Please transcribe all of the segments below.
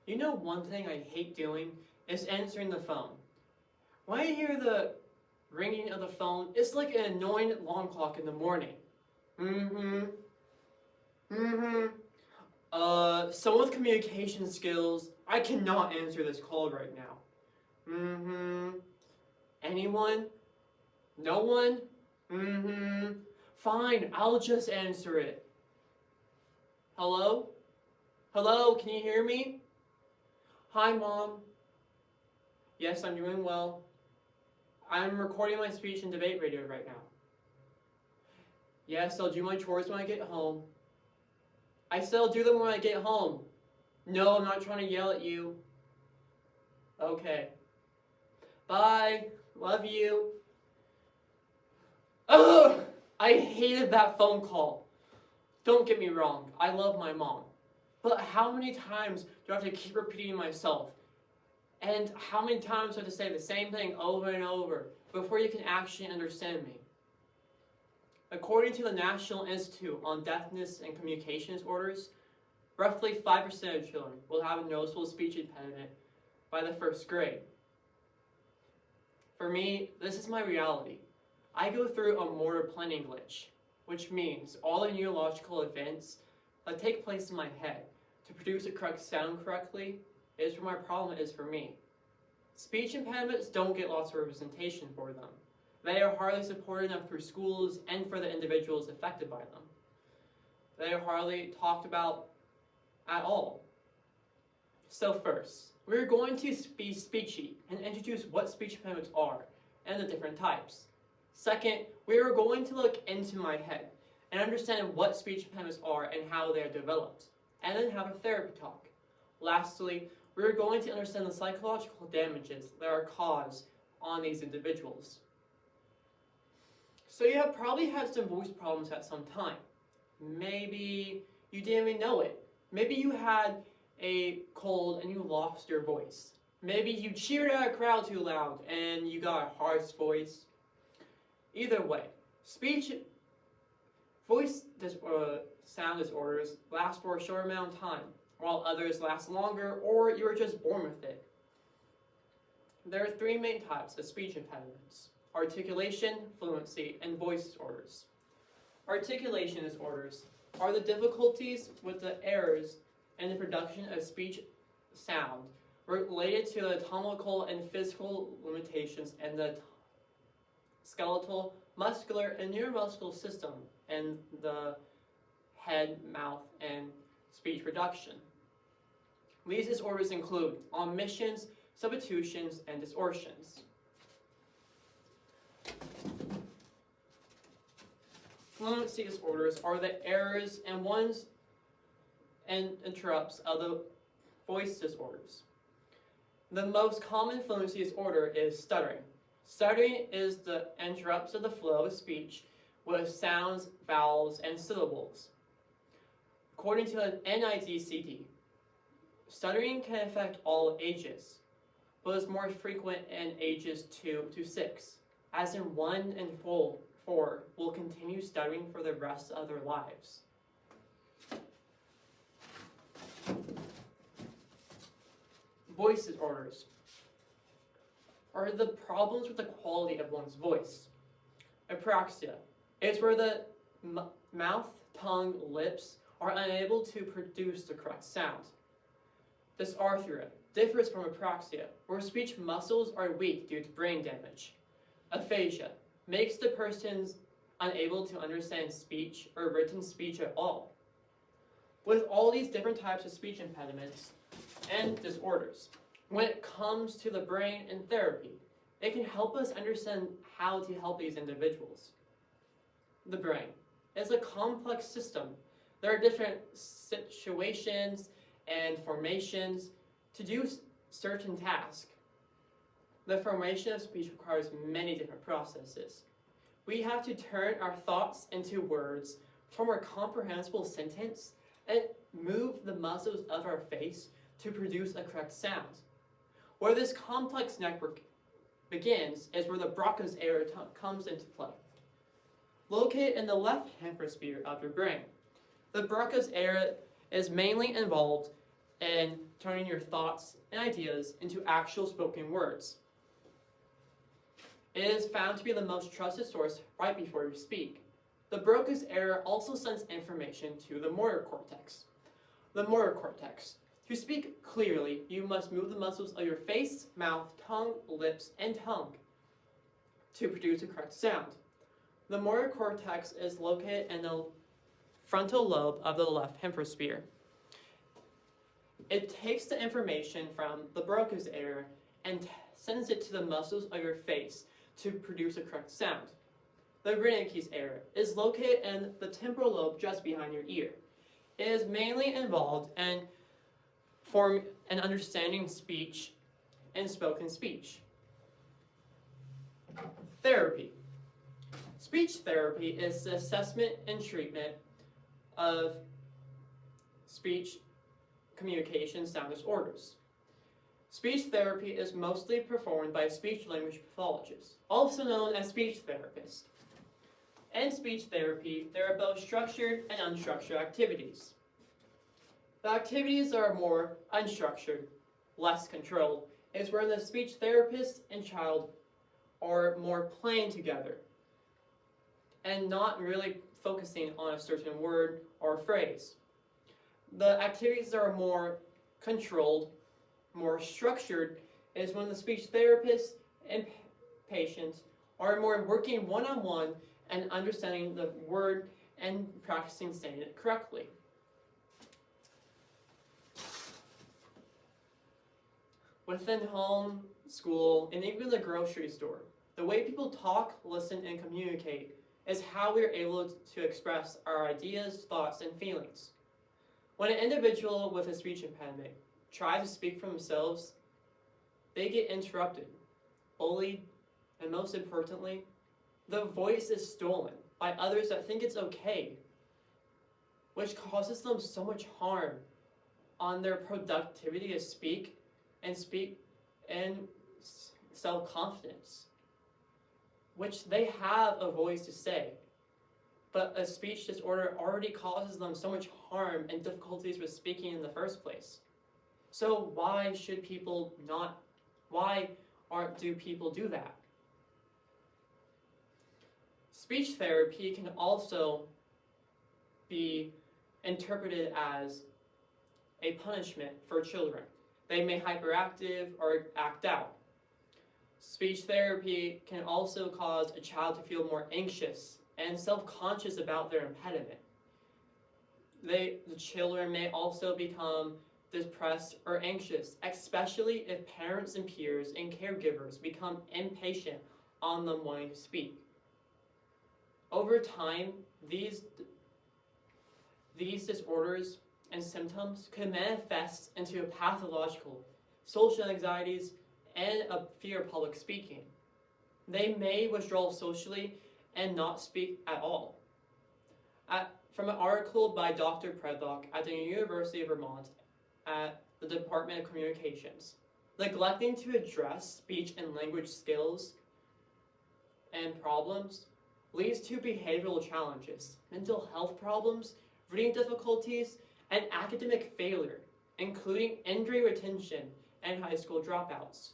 You know one thing I hate doing is answering the phone. When I hear the ringing of the phone, it's like an annoying alarm clock in the morning. Someone with communication skills, I cannot answer this call right now. Anyone? No one? Fine, I'll just answer it. Hello? Hello, can you hear me? Hi, Mom. Yes, I'm doing well. I'm recording my speech and debate radio right now. Yes, I'll do my chores when I get home. I said I'll do them when I get home. No, I'm not trying to yell at you. Okay. Bye. Love you. Ugh! I hated that phone call. Don't get me wrong, I love my mom. But how many times do I have to keep repeating myself? And how many times do I have to say the same thing over and over before you can actually understand me? According to the National Institute on Deafness and Communication Disorders, roughly 5% of children will have a noticeable speech impediment by the first grade. For me, this is my reality. I go through a motor planning glitch, which means all the neurological events that take place in my head to produce a correct sound correctly is where my problem is for me. Speech impediments don't get lots of representation for them. They are hardly supported enough through schools and for the individuals affected by them. They are hardly talked about at all. So first, we're going to be speechy and introduce what speech impediments are and the different types. Second, we are going to look into my head and understand what speech impediments are and how they are developed, and then have a therapy talk. Lastly, we are going to understand the psychological damages that are caused on these individuals. So you have probably had some voice problems at some time. Maybe you didn't even know it. Maybe you had a cold and you lost your voice. Maybe you cheered at a crowd too loud and you got a harsh voice. Either way, sound disorders last for a short amount of time, while others last longer, or you were just born with it. There are three main types of speech impediments: articulation, fluency, and voice disorders. Articulation disorders are the difficulties with the errors in the production of speech sound related to the anatomical and physical limitations in the skeletal, muscular, and neuromuscular system in the head, mouth, and speech production. These disorders include omissions, substitutions, and distortions. Fluency disorders are the errors and ones and interrupts of the voice disorders. The most common fluency disorder is stuttering. Stuttering is the interrupts of the flow of speech with sounds, vowels, and syllables. According to an NIDCD, stuttering can affect all ages, but is more frequent in ages 2 to 6, as in 1 and 4 will continue stuttering for the rest of their lives. Voice disorders are the problems with the quality of one's voice. Apraxia is where the mouth, tongue, lips are unable to produce the correct sound. Dysarthria differs from apraxia, where speech muscles are weak due to brain damage. Aphasia makes the person unable to understand speech or written speech at all. With all these different types of speech impediments and disorders, when it comes to the brain and therapy, it can help us understand how to help these individuals. The brain is a complex system. There are different situations and formations to do certain tasks. The formation of speech requires many different processes. We have to turn our thoughts into words, form a comprehensible sentence, and move the muscles of our face to produce a correct sound. Where this complex network begins is where the Broca's area comes into play. Located in the left hemisphere of your brain, the Broca's area is mainly involved and turning your thoughts and ideas into actual spoken words. It is found to be the most trusted source right before you speak. The Broca's error also sends information to the motor cortex. The motor cortex. To speak clearly, you must move the muscles of your face, mouth, tongue, lips, and tongue to produce a correct sound. The motor cortex is located in the frontal lobe of the left hemisphere. It takes the information from the Broca's error and sends it to the muscles of your face to produce a correct sound. The Wernicke's error is located in the temporal lobe just behind your ear. It is mainly involved in understanding speech and spoken speech. Therapy. Speech therapy is the assessment and treatment of speech communication sound disorders. Speech therapy is mostly performed by speech-language pathologists, also known as speech therapists. In speech therapy, there are both structured and unstructured activities. The activities that are more unstructured, less controlled, is where the speech therapist and child are more playing together and not really focusing on a certain word or phrase. The activities that are more controlled, more structured, is when the speech therapist and patient are more working one-on-one and understanding the word and practicing saying it correctly. Within home, school, and even the grocery store, the way people talk, listen, and communicate is how we are able to express our ideas, thoughts, and feelings. When an individual with a speech impediment tries to speak for themselves, they get interrupted, bullied, and most importantly, the voice is stolen by others that think it's okay, which causes them so much harm on their productivity to speak and self-confidence, which they have a voice to say, but a speech disorder already causes them so much harm and difficulties with speaking in the first place. So why do people do that? Speech therapy can also be interpreted as a punishment for children. They may hyperactive or act out. Speech therapy can also cause a child to feel more anxious and self-conscious about their impediment. The children may also become depressed or anxious, especially if parents and peers and caregivers become impatient on them wanting to speak. Over time, these disorders and symptoms could manifest into a pathological social anxieties and a fear of public speaking. They may withdraw socially and not speak at all. From an article by Dr. Predlock at the University of Vermont at the Department of Communications, neglecting to address speech and language skills and problems leads to behavioral challenges, mental health problems, reading difficulties, and academic failure, including injury retention and high school dropouts.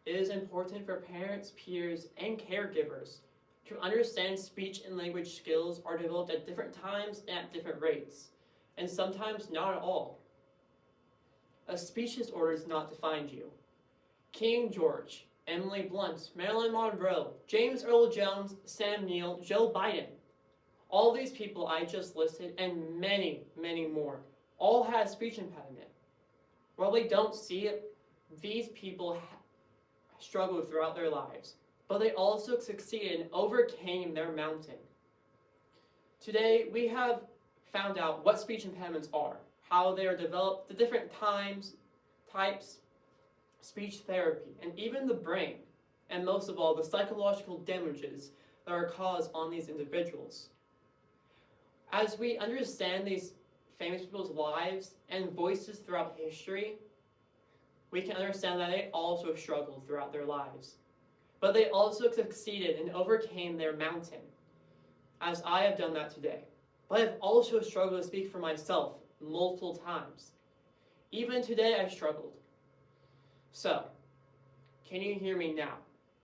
It is important for parents, peers, and caregivers to understand speech and language skills are developed at different times and at different rates, and sometimes not at all. A speech disorder does not define you. King George, Emily Blunt, Marilyn Monroe, James Earl Jones, Sam Neill, Joe Biden. All these people I just listed, and many, many more, all had a speech impediment. While we don't see it, these people struggled throughout their lives, but they also succeeded and overcame their mountain. Today, we have found out what speech impediments are, how they are developed, the different types, speech therapy, and even the brain, and most of all, the psychological damages that are caused on these individuals. As we understand these famous people's lives and voices throughout history, we can understand that they also struggled throughout their lives. But they also succeeded and overcame their mountain, as I have done that today. But I've also struggled to speak for myself multiple times. Even today I struggled. So, can you hear me now?